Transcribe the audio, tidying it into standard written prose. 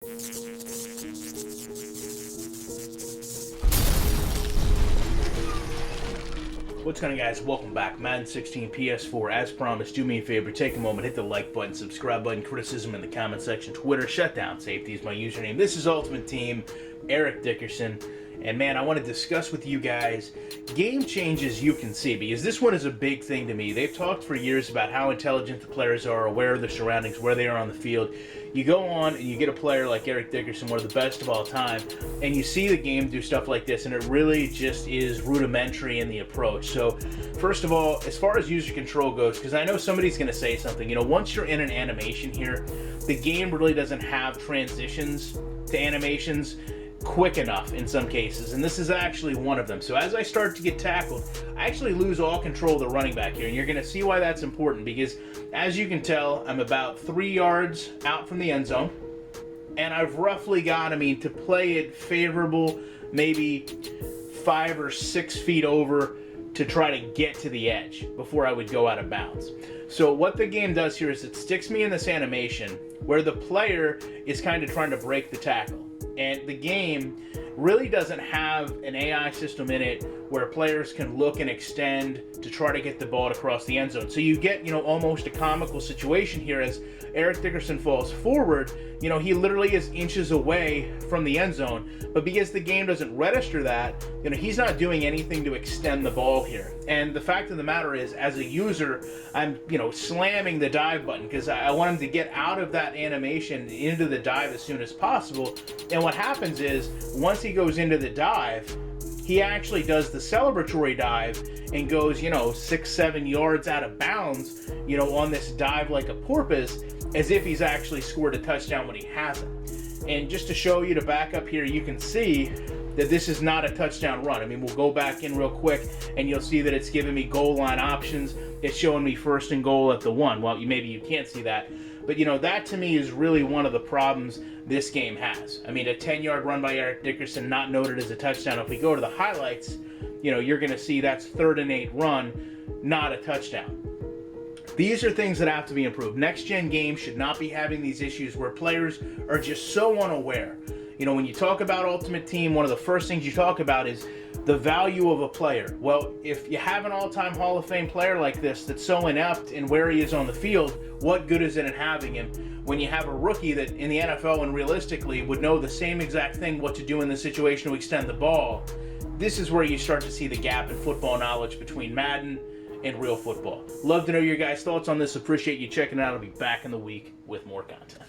What's going on, guys? Welcome back. Madden 16 PS4. As promised, do me a favor, take a moment, hit the like button, subscribe button, criticism in the comment section, Twitter, shutdown safety is my username. This is Ultimate Team, Eric Dickerson. And man, I want to discuss with you guys game changes you can see, because this one is a big thing to me. They've talked for years about how intelligent the players are, aware of their surroundings, where they are on the field. You go on and you get a player like Eric Dickerson, one of the best of all time, and you see the game do stuff like this, and it really just is rudimentary in the approach. So, first of all, as far as user control goes, because I know somebody's going to say something, once you're in an animation here, the game really doesn't have transitions to animations quick enough in some cases, and this is actually one of them. So as I start to get tackled, I actually lose all control of the running back here, and you're going to see why that's important, because as you can tell, I'm about 3 yards out from the end zone, and I've roughly got, to play it favorable, maybe 5 or 6 feet over to try to get to the edge before I would go out of bounds. So what the game does here is it sticks me in this animation where the player is kind of trying to break the tackle. And the game really doesn't have an AI system in it where players can look and extend to try to get the ball across the end zone. So you get, almost a comical situation here as Eric Dickerson falls forward. He literally is inches away from the end zone, but because the game doesn't register that, he's not doing anything to extend the ball here. And the fact of the matter is, as a user, I'm, slamming the dive button because I want him to get out of that animation into the dive as soon as possible. And what happens is, once he goes into the dive, he actually does the celebratory dive and goes, 6-7 yards out of bounds, on this dive like a porpoise, as if he's actually scored a touchdown when he hasn't. And just to show you, to back up here, you can see that this is not a touchdown run. We'll go back in real quick and you'll see that it's giving me goal line options. It's showing me 1st and goal at the 1. Well, maybe you can't see that, but that to me is really one of the problems this game has. A 10-yard run by Eric Dickerson, not noted as a touchdown. If we go to the highlights, you're going to see that's 3rd and 8 run, not a touchdown. These are things that have to be improved. Next-gen games should not be having these issues where players are just so unaware. When you talk about Ultimate Team, one of the first things you talk about is the value of a player. Well, if you have an all-time Hall of Fame player like this that's so inept in where he is on the field, what good is it in having him when you have a rookie that in the NFL and realistically would know the same exact thing what to do in the situation to extend the ball? This is where you start to see the gap in football knowledge between Madden and real football. Love to know your guys' thoughts on this. Appreciate you checking it out. I'll be back in the week with more content.